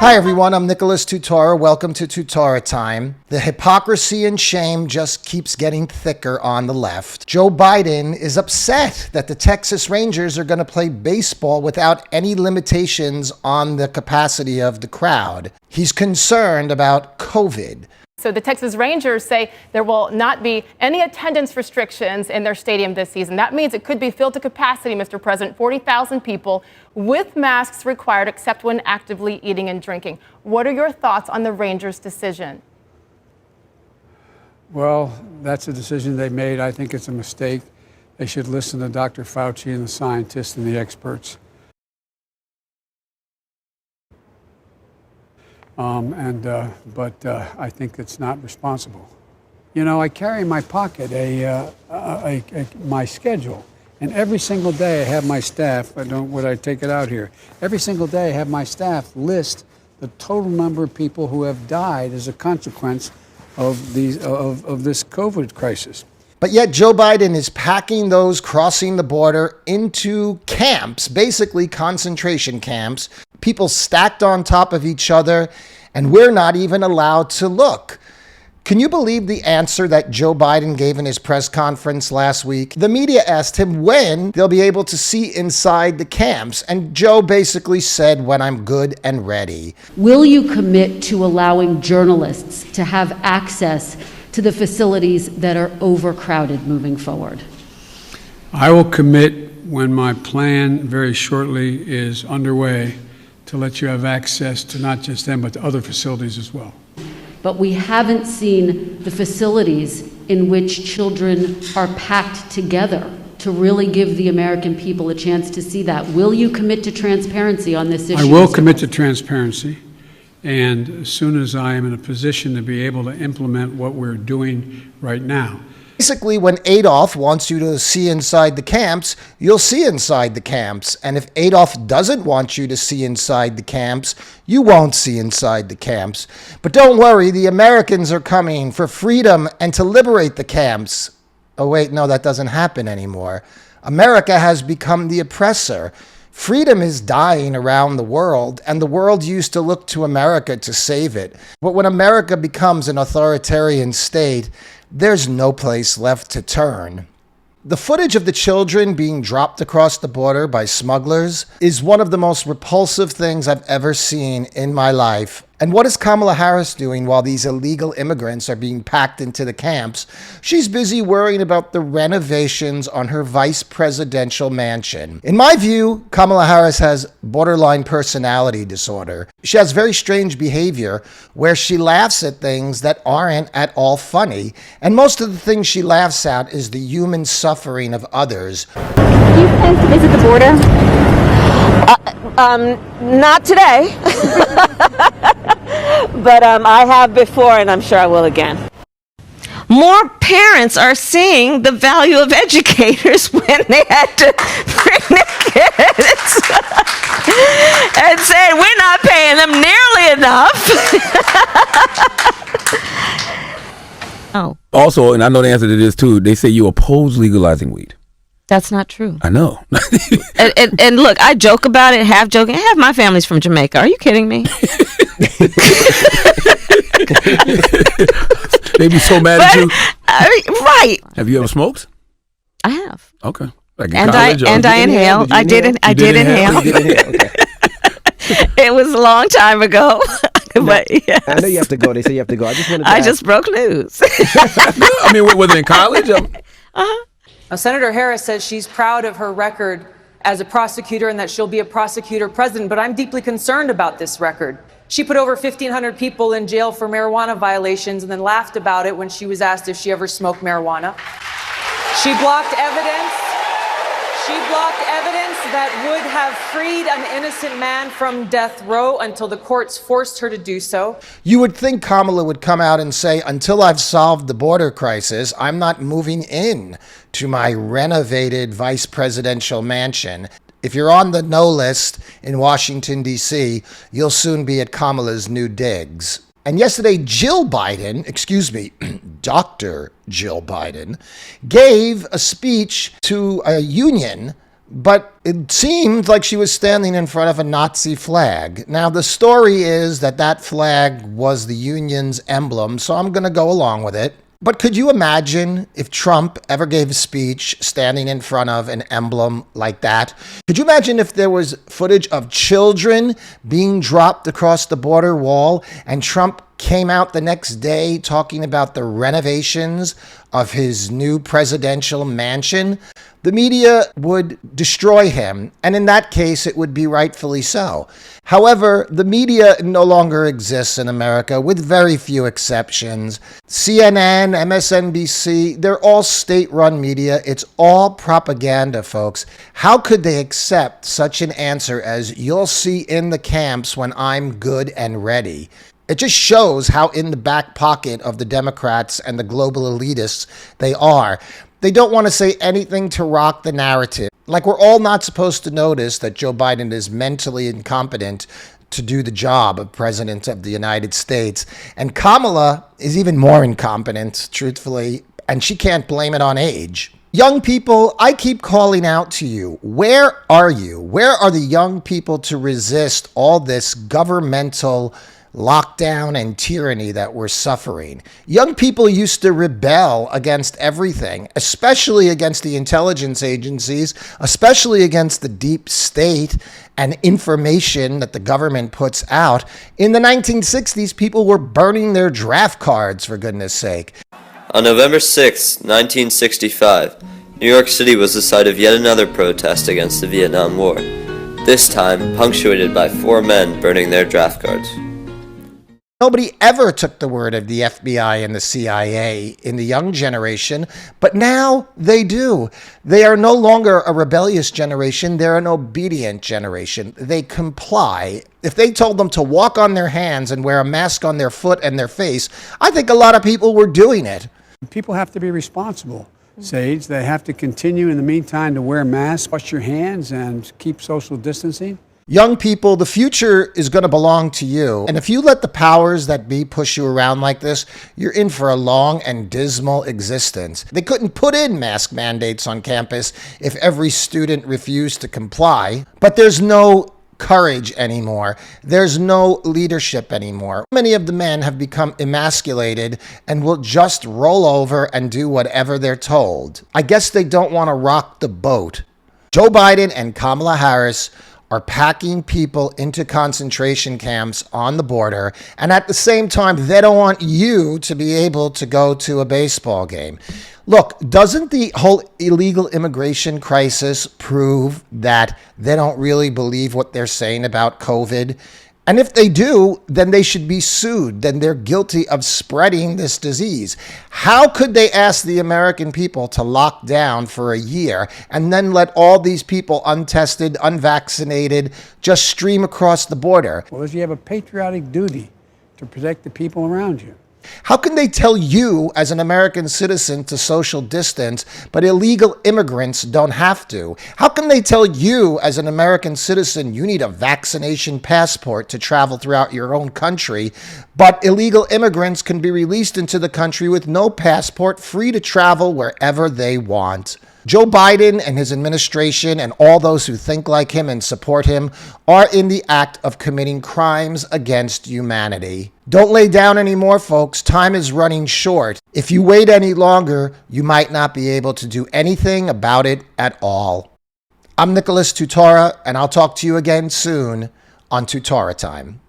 Hi everyone, I'm Nicholas Tutora. Welcome to Tutora Time. The hypocrisy and shame just keeps getting thicker on the left. Joe Biden is upset that the Texas Rangers are going to play baseball without any limitations on the capacity of the crowd. He's concerned about COVID. So the Texas Rangers say there will not be any attendance restrictions in their stadium this season. That means it could be filled to capacity, Mr. President, 40,000 people with masks required except when actively eating and drinking. What are your thoughts on the Rangers' decision? Well, that's a decision they made. I think it's a mistake. They should listen to Dr. Fauci and the scientists and the experts. But I think it's not responsible. You know, I carry in my pocket my schedule, and every single day I have my staff. Would I take it out here? Every single day I have my staff list the total number of people who have died as a consequence of this COVID crisis. But yet Joe Biden is packing those crossing the border into camps, basically concentration camps, people stacked on top of each other, and we're not even allowed to look. Can you believe the answer that Joe Biden gave in his press conference last week? The media asked him when they'll be able to see inside the camps, and Joe basically said, when I'm good and ready. Will you commit to allowing journalists to have access to the facilities that are overcrowded moving forward? I will commit when my plan very shortly is underway to let you have access to not just them, but to other facilities as well. But we haven't seen the facilities in which children are packed together to really give the American people a chance to see that. Will you commit to transparency on this issue? I will commit to transparency. And as soon as I am in a position to be able to implement what we're doing right now. Basically, when Adolf wants you to see inside the camps, you'll see inside the camps. And if Adolf doesn't want you to see inside the camps, you won't see inside the camps. But don't worry, the Americans are coming for freedom and to liberate the camps. Oh wait, no, that doesn't happen anymore. America has become the oppressor. Freedom is dying around the world, and the world used to look to America to save it. But when America becomes an authoritarian state, there's no place left to turn. The footage of the children being dropped across the border by smugglers is one of the most repulsive things I've ever seen in my life. And what is Kamala Harris doing while these illegal immigrants are being packed into the camps? She's busy worrying about the renovations on her vice presidential mansion. In my view, Kamala Harris has borderline personality disorder. She has very strange behavior where she laughs at things that aren't at all funny. And most of the things she laughs at is the human suffering of others. Do you plan to visit the border? Not today, but I have before, and I'm sure I will again. More parents are seeing the value of educators when they had to bring their kids and said, we're not paying them nearly enough. Oh. Also, and I know the answer to this too, they say you oppose legalizing weed. That's not true. I know. and look, I joke about it, half joking. Half my family's from Jamaica. Are you kidding me? They be so mad at you. Right. Have you ever smoked? I have. Okay. Like And I inhale. I did inhale. Okay. It was a long time ago. But yes. I know you have to go. They say you have to go. I just broke news. I mean, was it in college? Senator Harris says she's proud of her record as a prosecutor and that she'll be a prosecutor president, but I'm deeply concerned about this record. She put over 1,500 people in jail for marijuana violations and then laughed about it when she was asked if she ever smoked marijuana. She blocked evidence. That would have freed an innocent man from death row until the courts forced her to do so. You would think Kamala would come out and say, until I've solved the border crisis, I'm not moving in to my renovated vice presidential mansion. If you're on the no list in Washington, D.C., you'll soon be at Kamala's new digs. And yesterday, Dr. Jill Biden, gave a speech to a union but it seemed like she was standing in front of a Nazi flag. Now, the story is that that flag was the Union's emblem, so I'm going to go along with it. But could you imagine if Trump ever gave a speech standing in front of an emblem like that? Could you imagine if there was footage of children being dropped across the border wall and Trump came out the next day talking about the renovations of his new presidential mansion? The media would destroy him, and in that case, it would be rightfully so. However, the media no longer exists in America, with very few exceptions. CNN, MSNBC, they're all state-run media. It's all propaganda, folks. How could they accept such an answer as, "You'll see in the camps when I'm good and ready"? It just shows how in the back pocket of the Democrats and the global elitists they are. They don't want to say anything to rock the narrative. Like we're all not supposed to notice that Joe Biden is mentally incompetent to do the job of President of the United States. And Kamala is even more incompetent, truthfully, and she can't blame it on age. Young people, I keep calling out to you. Where are you? Where are the young people to resist all this governmental lockdown and tyranny that we're suffering? Young people used to rebel against everything, especially against the intelligence agencies, especially against the deep state and information that the government puts out. In the 1960s, people were burning their draft cards, for goodness sake. On November 6, 1965, New York City was the site of yet another protest against the Vietnam War, this time punctuated by 4 men burning their draft cards. Nobody ever took the word of the FBI and the CIA in the young generation, but now they do. They are no longer a rebellious generation. They're an obedient generation. They comply. If they told them to walk on their hands and wear a mask on their foot and their face, I think a lot of people were doing it. People have to be responsible, Sage. They have to continue in the meantime to wear masks, wash your hands, and keep social distancing. Young people, the future is going to belong to you. And if you let the powers that be push you around like this, you're in for a long and dismal existence. They couldn't put in mask mandates on campus if every student refused to comply. But there's no courage anymore. There's no leadership anymore. Many of the men have become emasculated and will just roll over and do whatever they're told. I guess they don't want to rock the boat. Joe Biden and Kamala Harris are packing people into concentration camps on the border, and at the same time, they don't want you to be able to go to a baseball game. Look, doesn't the whole illegal immigration crisis prove that they don't really believe what they're saying about COVID? And if they do, then they should be sued. Then they're guilty of spreading this disease. How could they ask the American people to lock down for a year and then let all these people untested, unvaccinated, just stream across the border? Well, you have a patriotic duty to protect the people around you. How can they tell you as an American citizen to social distance, but illegal immigrants don't have to? How can they tell you as an American citizen you need a vaccination passport to travel throughout your own country, but illegal immigrants can be released into the country with no passport, free to travel wherever they want? Joe Biden and his administration and all those who think like him and support him are in the act of committing crimes against humanity. Don't lay down anymore, folks. Time is running short. If you wait any longer, you might not be able to do anything about it at all. I'm Nicholas Tutora, and I'll talk to you again soon on Tutora Time.